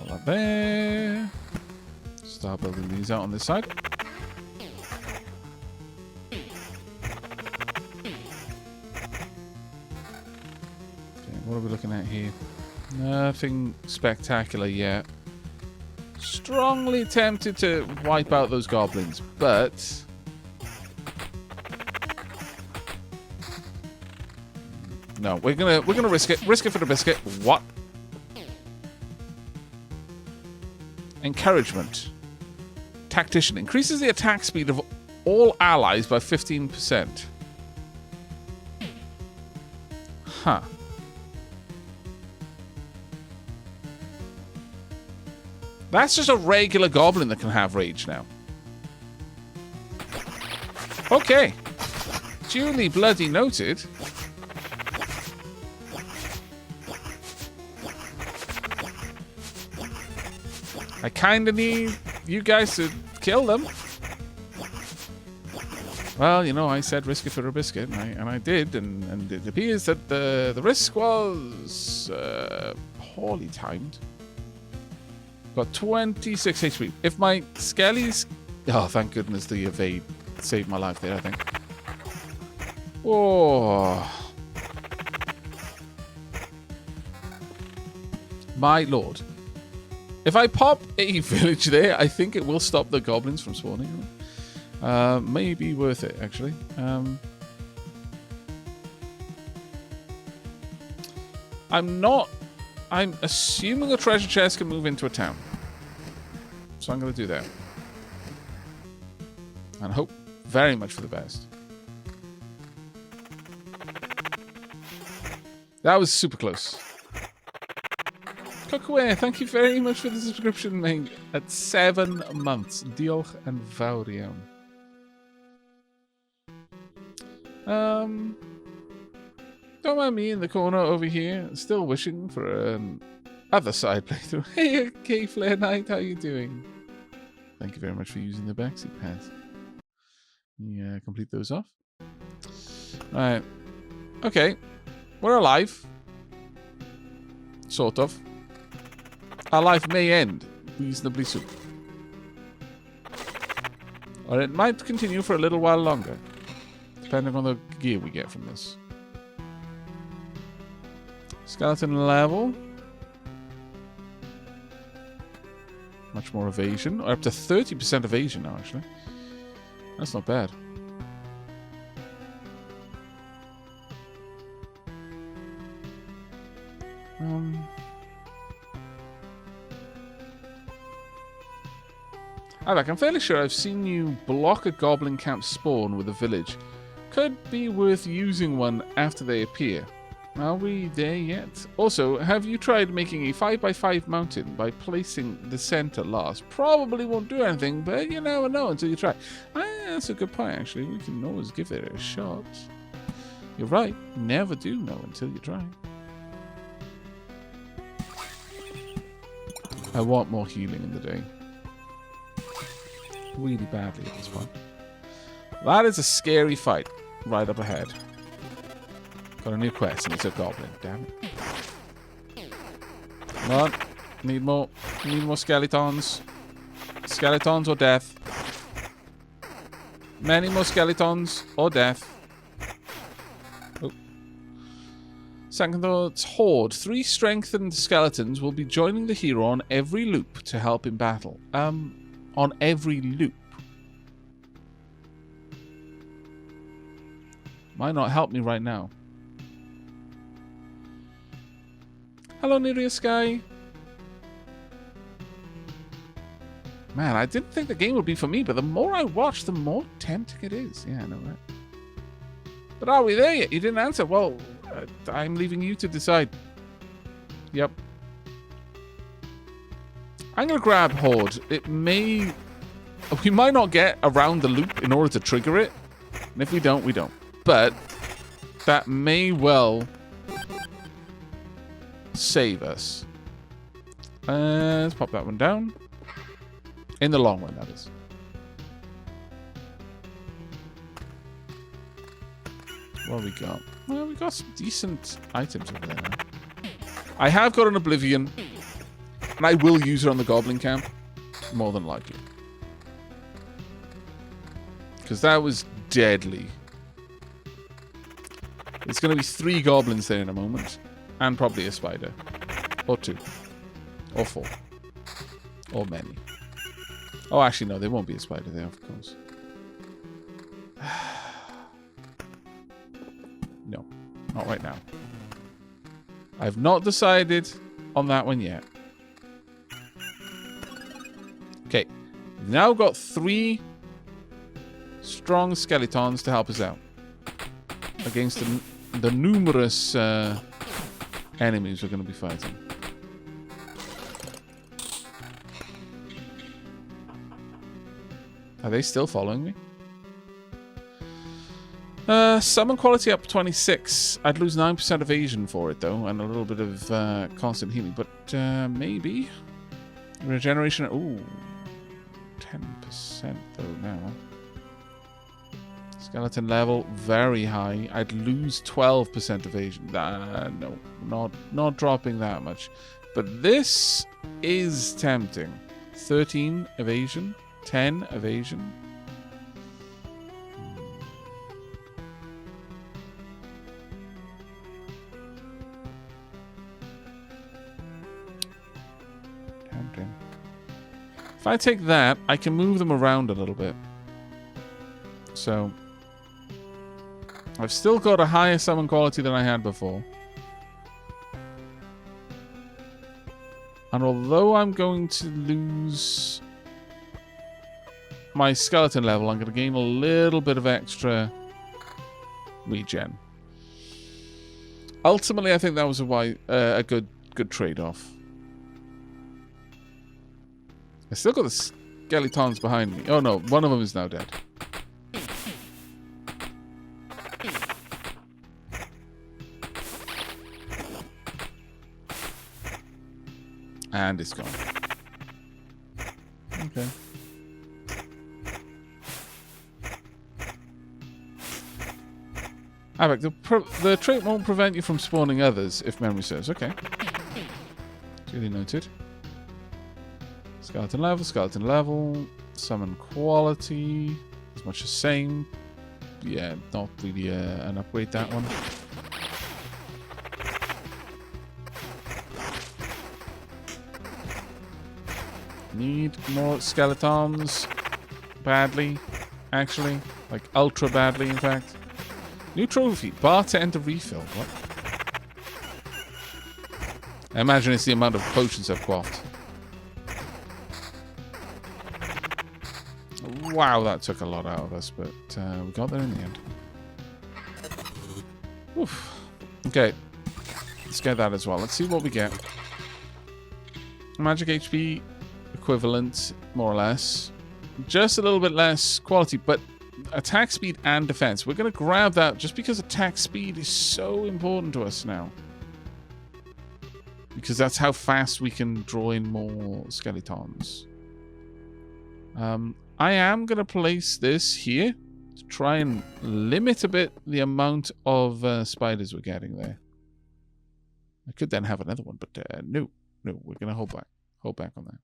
That there. Start building these out on this side. Okay, what are we looking at here? Nothing spectacular yet. Strongly tempted to wipe out those goblins, but no, we're gonna risk it. Risk it for the biscuit. What? Encouragement. Tactician increases the attack speed of all allies by 15%. Huh. That's just a regular goblin that can have rage now. Okay. Duly bloody noted. I kinda need you guys to kill them. Well, you know, I said risk it for a biscuit, and I did, and it appears that the risk was poorly timed. Got 26 HP. If my skellies... Oh, thank goodness the evade saved my life there, I think. Oh. My lord. If I pop a village there, I think it will stop the goblins from spawning. May be worth it, actually. I'm assuming a treasure chest can move into a town. So I'm going to do that. And hope very much for the best. That was super close. Cookware, thank you very much for the subscription, mate. At 7 months. Diolch en fawr iawn. Don't mind me in the corner over here. Still wishing for an other side playthrough. Hey, K-Flare Knight, how you doing? Thank you very much for using the backseat pass. Yeah, complete those off. Alright. Okay. We're alive. Sort of. Our life may end reasonably soon. Or it might continue for a little while longer. Depending on the gear we get from this. Skeleton level. Much more evasion. Or up to 30% evasion now, actually. That's not bad. Aavak, I'm fairly sure I've seen you block a goblin camp spawn with a village. Could be worth using one after they appear. Are we there yet? Also, have you tried making a 5x5 mountain by placing the center last? Probably won't do anything, but you never know until you try. That's a good point, actually. We can always give it a shot. You're right. You never do know until you try. I want more healing in the day. Really badly at this point. That is a scary fight right up ahead. Got a new quest and it's a goblin. Damn it. Come on. Need more skeletons. Skeletons or death. Many more skeletons or death. Oh. Second thoughts, Horde. 3 strengthened skeletons will be joining the hero on every loop to help in battle. On every loop. Might not help me right now. Hello, Nereus Sky. Man, I didn't think the game would be for me, but the more I watch, the more tempting it is. Yeah, I know that. But are we there yet? You didn't answer. Well, I'm leaving you to decide. Yep. I'm going to grab Horde. It may... We might not get around the loop in order to trigger it. And if we don't, we don't. But that may well save us. Let's pop that one down. In the long run, that is. What have we got? Well, we got some decent items over there now. I have got an Oblivion. And I will use it on the goblin camp, more than likely. Because that was deadly. There's going to be 3 goblins there in a moment. And probably a spider. Or 2. Or 4. Or many. Oh, actually, no, there won't be a spider there, of course. No, not right now. I've not decided on that one yet. Okay, we've now got 3 strong skeletons to help us out against the numerous enemies we're going to be fighting. Are they still following me? Summon quality up 26. I'd lose 9% evasion for it, though, and a little bit of constant healing. But maybe. Regeneration. Ooh. 10%, though, now. Skeleton level, very high. I'd lose 12% evasion. No, not dropping that much. But this is tempting. 13 evasion. 10 evasion. Tempting. If I take that, I can move them around a little bit. So I've still got a higher summon quality than I had before. And although I'm going to lose my skeleton level, I'm going to gain a little bit of extra regen. Ultimately, I think that was a good trade-off. I still got the skeletons behind me. Oh no, one of them is now dead. And it's gone. Okay. Aavak, the trait won't prevent you from spawning others, if memory serves. Okay. Duly noted. Skeleton level. Summon quality. As much the same. Yeah, not really an upgrade, that one. Need more skeletons. Badly. Actually. Like, ultra badly, in fact. New trophy. Bar to enter refill. What? I imagine it's the amount of potions I've quaffed. Wow, that took a lot out of us, but we got there in the end. Oof. Okay. Let's get that as well. Let's see what we get. Magic HP equivalent, more or less. Just a little bit less quality, but attack speed and defense. We're going to grab that just because attack speed is so important to us now. Because that's how fast we can draw in more skeletons. I am going to place this here to try and limit a bit the amount of spiders we're getting there. I could then have another one, but no, we're going to hold back on that.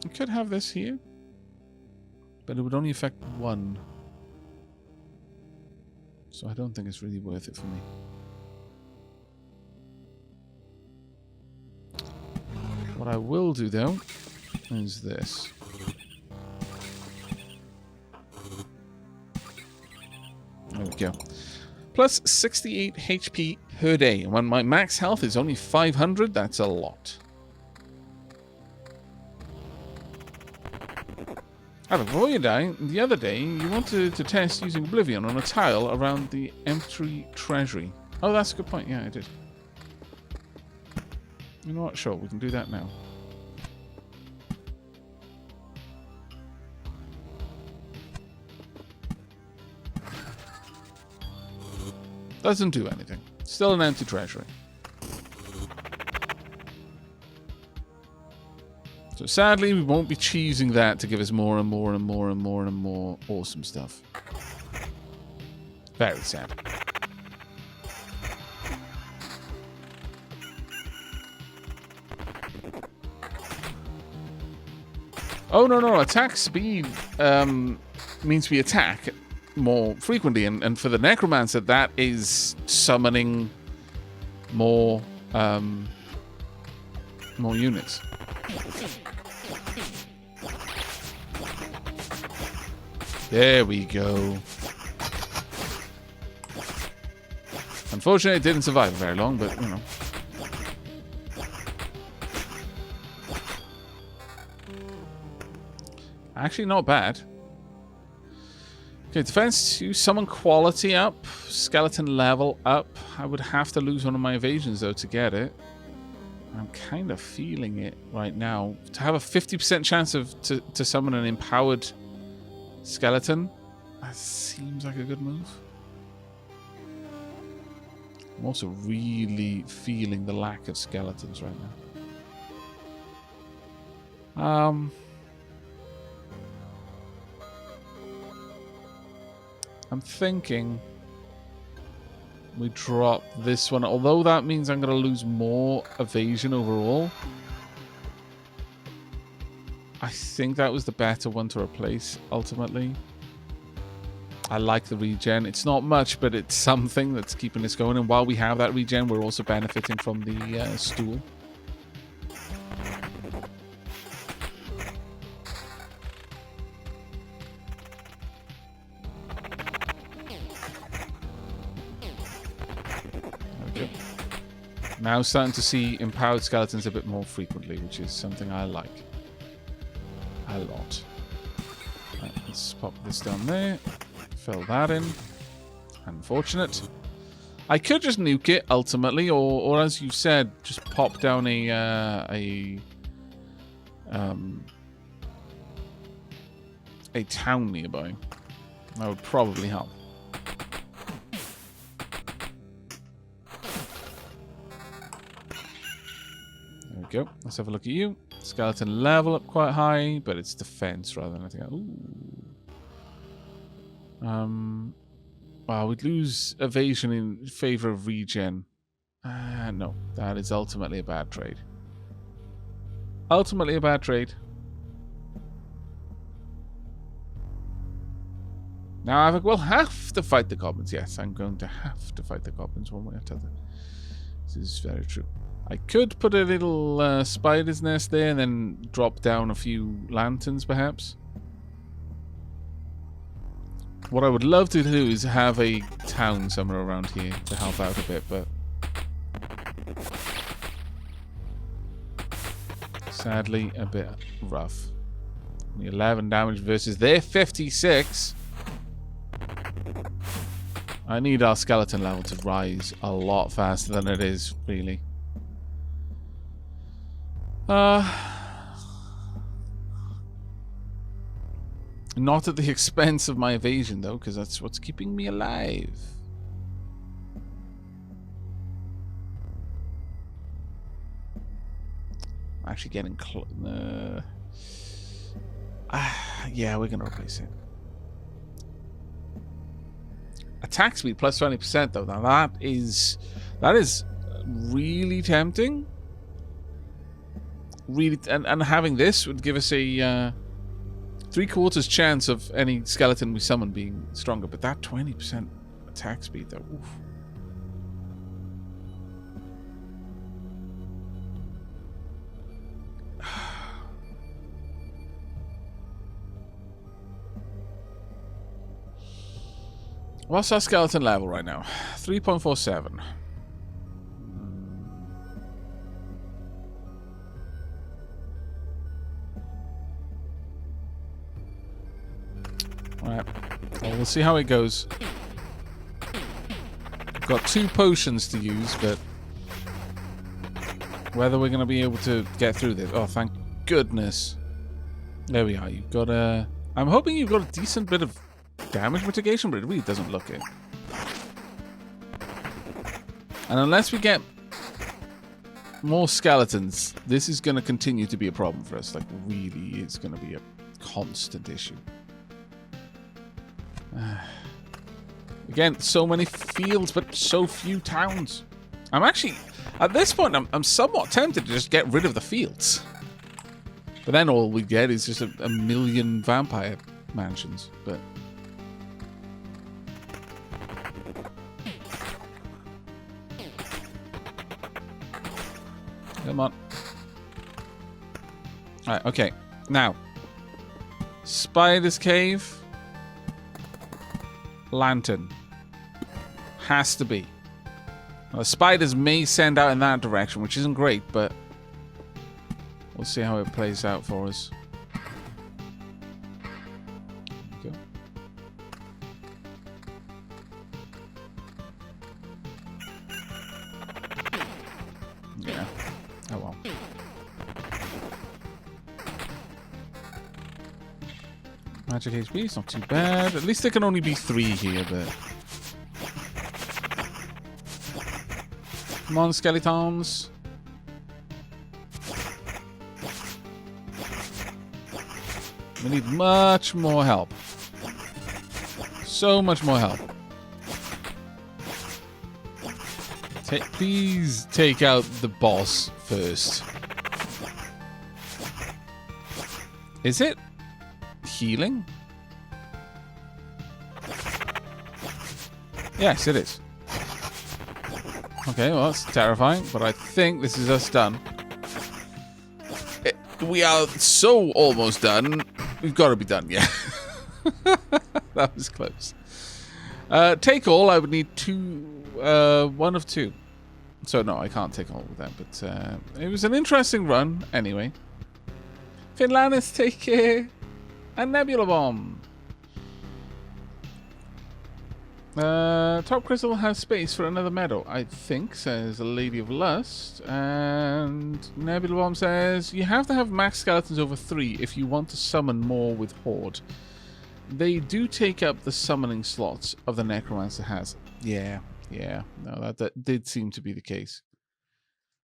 I could have this here, but it would only affect one. So I don't think it's really worth it for me. What I will do, though, is this. There we go. Plus 68 HP per day. And when my max health is only 500, that's a lot. Before you die, the other day, you wanted to test using Oblivion on a tile around the empty treasury. Oh, that's a good point. Yeah, I did. You know what? Sure, we can do that now. Doesn't do anything. Still an empty treasury. So sadly, we won't be cheesing that to give us more and more and more and more and more awesome stuff. Very sad. Oh, no. Attack speed means we attack more frequently. And for the Necromancer, that is summoning more units. There we go. Unfortunately, it didn't survive very long, but, you know. Actually, not bad. Okay, defense to summon quality up. Skeleton level up. I would have to lose one of my evasions, though, to get it. I'm kind of feeling it right now. To have a 50% chance to summon an empowered skeleton, that seems like a good move. I'm also really feeling the lack of skeletons right now. I'm thinking we drop this one, although that means I'm going to lose more evasion overall. I think that was the better one to replace, ultimately. I like the regen. It's not much, but it's something that's keeping us going. And while we have that regen, we're also benefiting from the stool. Okay. Now starting to see empowered skeletons a bit more frequently, which is something I like a lot. Right, let's pop this down there. Fill that in. Unfortunate. I could just nuke it ultimately, or as you said, just pop down a town nearby. That would probably help. There we go. Let's have a look at you. Skeleton level up quite high, but it's defense rather than anything else. Ooh. Well, we'd lose evasion in favor of regen. No, that is ultimately a bad trade. Ultimately a bad trade. Now, Aavak will have to fight the goblins. Yes, I'm going to have to fight the goblins one way or another. This is very true. I could put a little spider's nest there and then drop down a few lanterns, perhaps. What I would love to do is have a town somewhere around here to help out a bit, but sadly a bit rough. Only 11 damage versus their 56. I need our skeleton level to rise a lot faster than it is, really. Not at the expense of my evasion, though, because that's what's keeping me alive. Actually getting close. Yeah, we're going to replace it. Attack speed plus 20%, though. Now that is really tempting. Really, and having this would give us a 3/4 chance of any skeleton we summon being stronger. But that 20% attack speed, though. Oof. What's our skeleton level right now? 3.47. Alright. Well, we'll see how it goes. I've got 2 potions to use, but whether we're going to be able to get through this. Oh, thank goodness. There we are. You've got a... I'm hoping you've got a decent bit of damage mitigation, but it really doesn't look it. And unless we get more skeletons, this is going to continue to be a problem for us. Like, really, it's going to be a constant issue. Again, so many fields, but so few towns. I'm actually, at this point, I'm somewhat tempted to just get rid of the fields. But then all we get is just a million vampire mansions. But come on. Alright, okay. Now. Spider's Cave. Lantern. Has to be. Now, the spiders may send out in that direction, which isn't great, but we'll see how it plays out for us. There we go. Yeah. Oh well. Magic HP is not too bad. At least there can only be 3 here, but... Come on, skeletons. We need much more help. So much more help. Please take out the boss first. Is it healing? Yes, it is. Okay, well, that's terrifying, but I think this is us done. We are so almost done. We've got to be done, yeah. That was close. Take all, I would need 1 of 2. So, no, I can't take all with that, but it was an interesting run, anyway. Finlandis, take care. And Nebula Bomb. Top Crystal has space for another medal, I think, says the Lady of Lust. And Nebula Bomb says, you have to have max skeletons over 3 if you want to summon more with Horde. They do take up the summoning slots of the Necromancer has. Yeah. No, that did seem to be the case.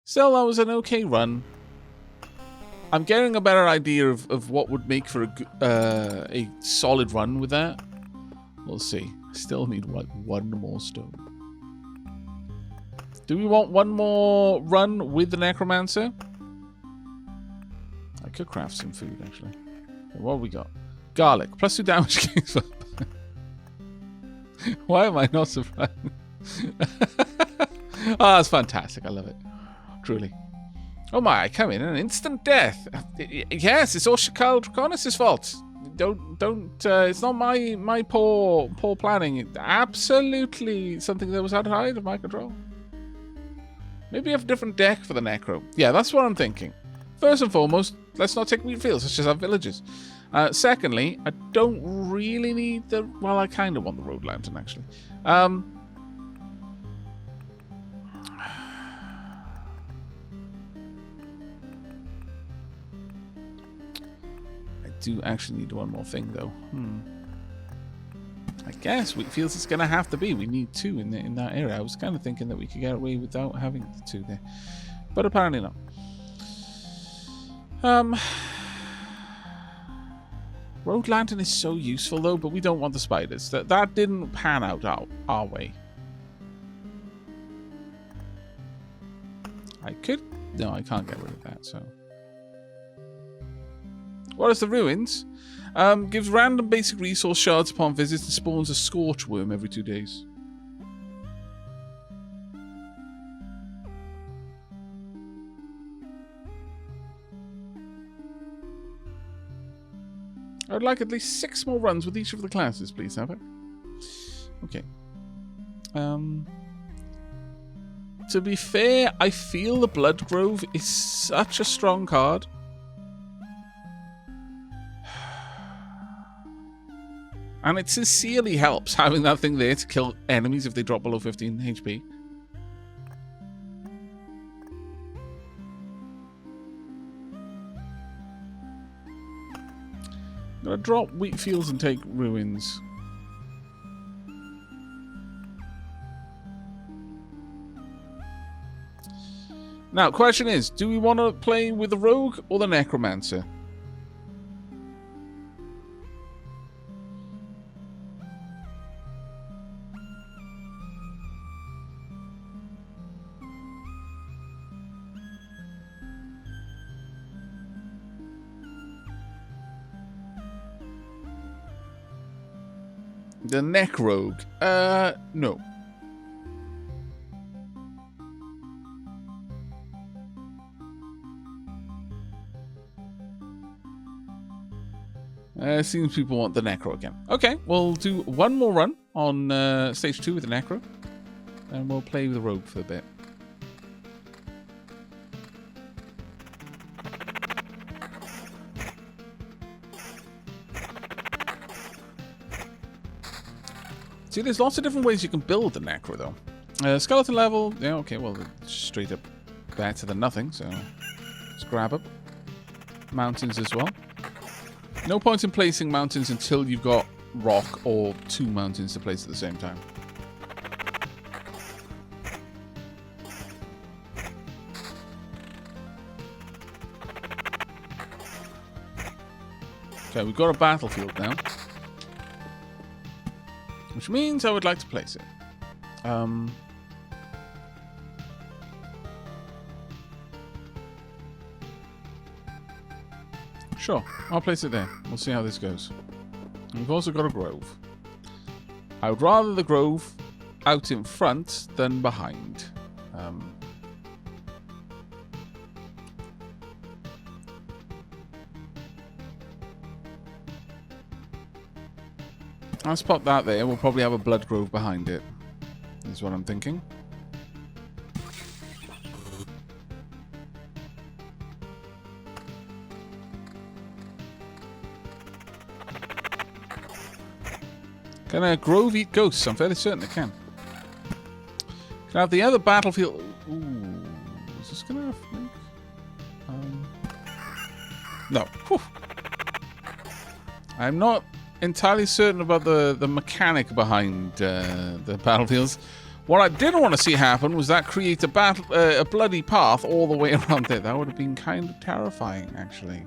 Still, that was an okay run. I'm getting a better idea of what would make for a solid run with that. We'll see. I still need like 1 more stone. Do we want 1 more run with the Necromancer? I could craft some food, actually. Okay, what have we got? Garlic. +2 damage gains. Why am I not surprised? Oh, that's fantastic. I love it. Truly. Oh my, I come in an instant death. Yes, it's all Shakal Draconis' fault. Don't, it's not my poor planning. It's absolutely something that was outside of my control. Maybe have a different deck for the Necro. Yeah, that's what I'm thinking. First and foremost, let's not take wheat fields, let's just have villages. Secondly, I don't really need the... Well, I kind of want the Road Lantern, actually. Do actually need 1 more thing, though. I guess wheat fields is going to have to be. We need 2 in that area. I was kind of thinking that we could get away without having the 2 there, but apparently not. Road Lantern is so useful, though, but we don't want the spiders. That didn't pan out our way. I could... No, I can't get rid of that, so... What is the ruins? Gives random basic resource shards upon visits and spawns a scorch worm every 2 days. I would like at least 6 more runs with each of the classes, please, Aavak. Okay. To be fair, I feel the Blood Grove is such a strong card. And it sincerely helps having that thing there to kill enemies if they drop below 15 HP. I'm going to drop wheat fields and take ruins. Now, question is, do we want to play with the Rogue or the Necromancer? The neck rogue. No. Seems people want the necro again. Okay, we'll do one more run on stage 2 with the necro. And we'll play with the rogue for a bit. See, there's lots of different ways you can build the necro, though. Skeleton level, yeah, okay, well, straight up better than nothing, so let's grab up. Mountains as well. No point in placing mountains until you've got rock or 2 mountains to place at the same time. Okay, we've got a battlefield now. Which means I would like to place it. Sure, I'll place it there. We'll see how this goes. We've also got a grove. I would rather the grove out in front than behind. Let's pop that there. We'll probably have a blood grove behind it. Is what I'm thinking. Can a grove eat ghosts? I'm fairly certain it can. Can I have the other battlefield? Ooh, is this gonna have? No. Whew. I'm not entirely certain about the mechanic behind the battlefields. What I didn't want to see happen was that create a bloody path all the way around there. That would have been kind of terrifying, actually.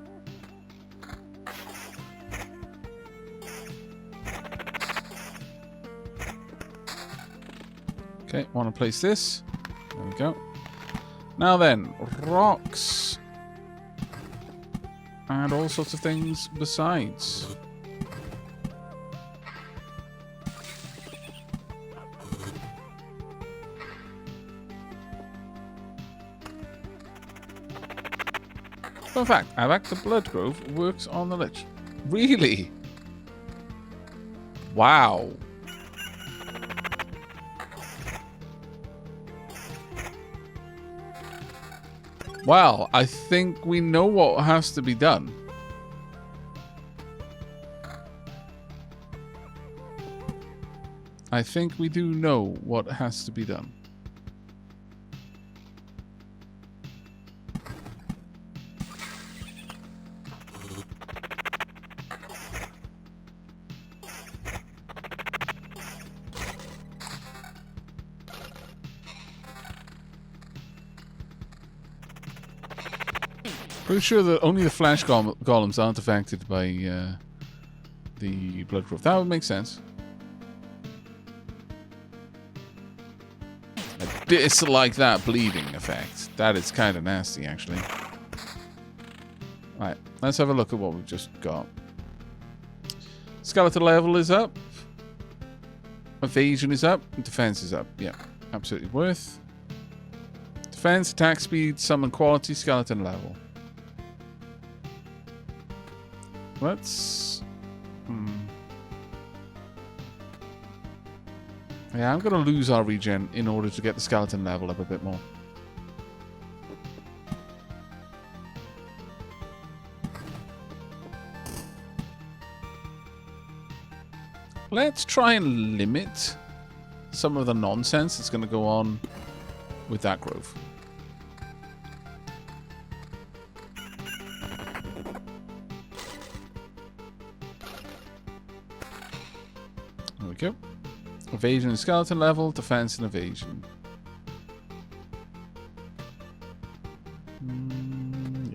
Okay, want to place this. There we go. Now then, rocks and all sorts of things besides. Fun fact, Aavak the Blood Grove works on the Lich. Really? Wow. Well, I think we know what has to be done. I think we do know what has to be done. Pretty sure that only the flash golems aren't affected by the blood growth. That would make sense. I dislike that bleeding effect. That is kind of nasty, actually. Right, let's have a look at what we've just got. Skeleton level is up. Evasion is up. Defense is up. Yeah, absolutely worth. Defense, attack speed, summon quality, skeleton level. Let's... Yeah, I'm going to lose our regen in order to get the skeleton level up a bit more. Let's try and limit some of the nonsense that's going to go on with that grove. There we go. Evasion and skeleton level, defense and evasion.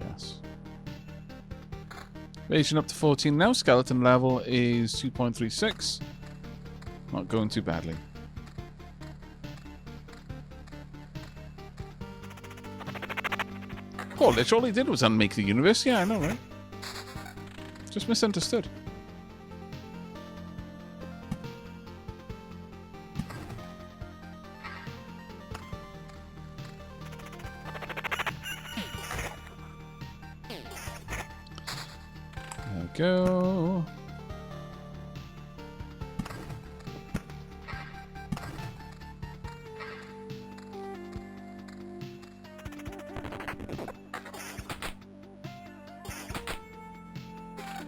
Yes. Evasion up to 14 now. Skeleton level is 2.36. Not going too badly. Poor Lich, all he did was unmake the universe. Yeah, I know, right? Just misunderstood. go.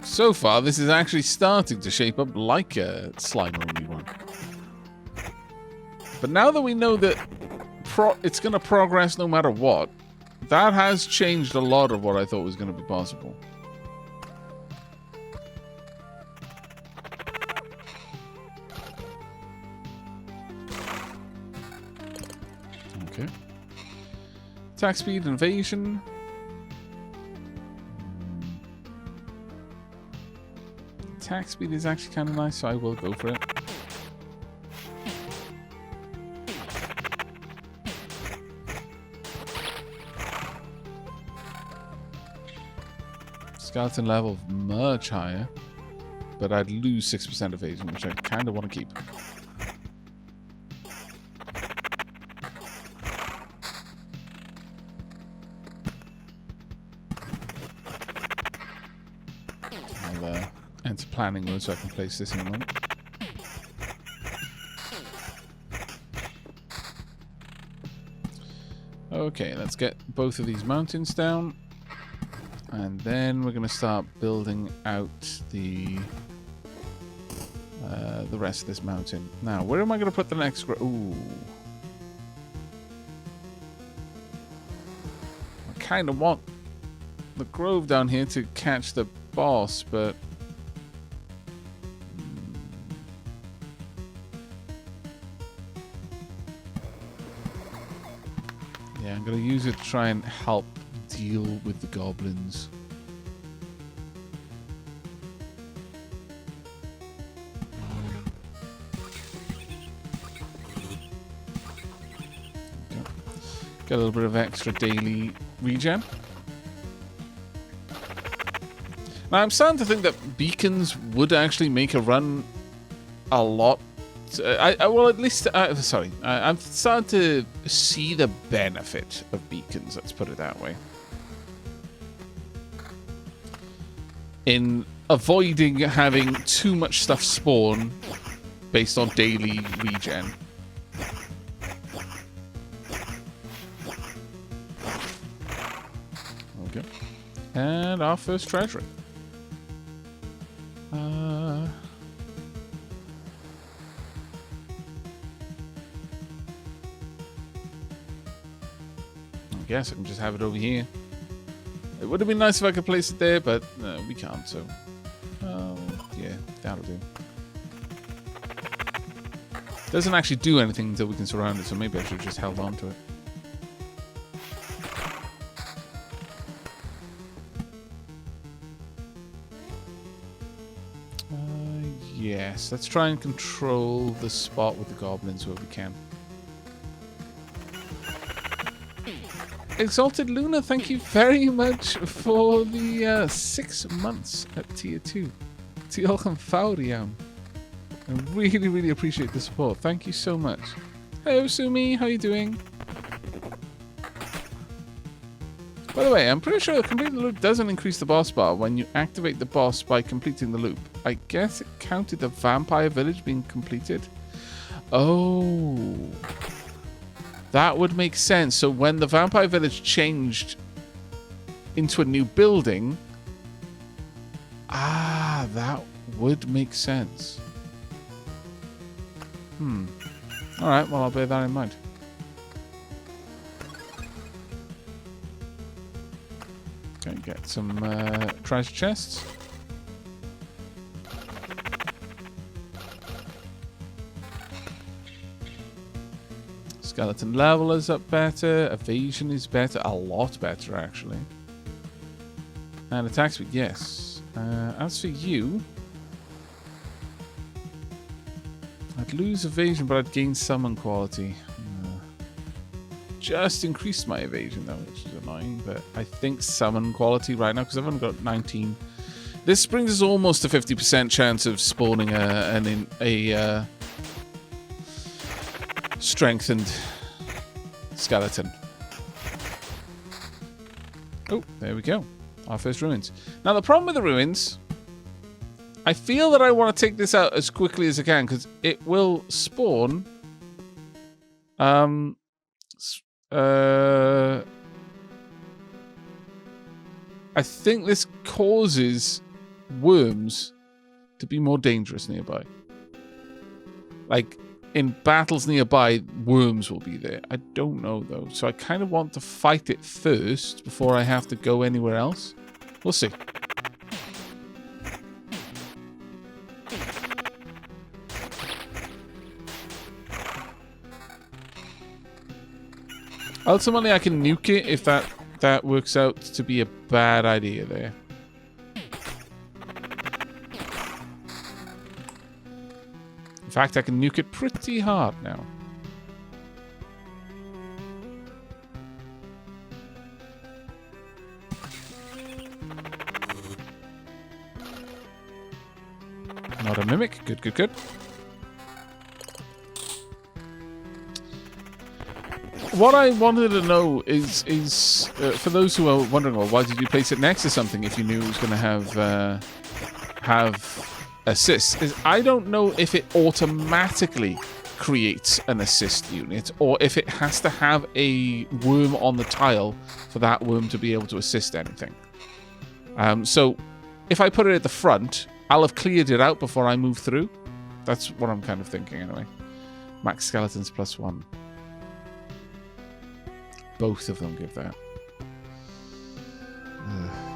So far, this is actually starting to shape up like a slime-only one. But now that we know that it's going to progress no matter what, that has changed a lot of what I thought was going to be possible. Okay. Attack speed, invasion. Attack speed is actually kind of nice, so I will go for it. Skeleton level much higher, but I'd lose 6% evasion, which I kind of want to keep. I'll enter planning mode so I can place this in a moment. Okay, let's get both of these mountains down. And then we're going to start building out the rest of this mountain. Now, where am I going to put the next... Ooh. I kind of want the grove down here to catch the boss, but... yeah, I'm going to use it to try and help deal with the goblins. Okay. Get a little bit of extra daily regen. Now I'm starting to think that beacons would actually make a run a lot. Well, at least, sorry, I'm starting to see the benefit of beacons, let's put it that way. In avoiding having too much stuff spawn based on daily regen. Okay. And our first treasury. I guess I can just have it over here. It would have been nice if I could place it there, but no, we can't, so... yeah, that'll do. Doesn't actually do anything until we can surround it, so maybe I should have just held on to it. Yes, let's try and control the spot with the goblins where we can. Exalted Luna, thank you very much for the 6 months at tier 2. Diolch yn fawr iawn. I really, really appreciate the support. Thank you so much. Hello, Sumi. How are you doing? By the way, I'm pretty sure completing the loop doesn't increase the boss bar when you activate the boss by completing the loop. I guess it counted the vampire village being completed. Oh... that would make sense. So when the vampire village changed into a new building... ah, that would make sense. Alright, well, I'll bear that in mind. Okay, get some treasure chests. Skeleton level is up better. Evasion is better. A lot better, actually. And attack speed, yes. As for you... I'd lose evasion, but I'd gain summon quality. Just increased my evasion, though, which is annoying. But I think summon quality right now, because I've only got 19. This brings us almost a 50% chance of spawning a strengthened skeleton. Oh, there we go. Our first ruins. Now, the problem with the ruins I feel that I want to take this out as quickly as I can because it will spawn. I think this causes worms to be more dangerous nearby. Like in battles nearby, worms will be there. I don't know though, so I kind of want to fight it first before I have to go anywhere else. We'll see. Ultimately, I can nuke it if that works out to be a bad idea there. In fact, I can nuke it pretty hard now. Not a mimic. Good, good, good. What I wanted to know is for those who are wondering, well, why did you place it next to something if you knew it was going to have assists? Is I don't know if it automatically creates an assist unit or if it has to have a worm on the tile for that worm to be able to assist anything. So if I put it at the front, I'll have cleared it out before I move through. That's what I'm kind of thinking anyway. Max skeletons +1. Both of them give that. Ugh.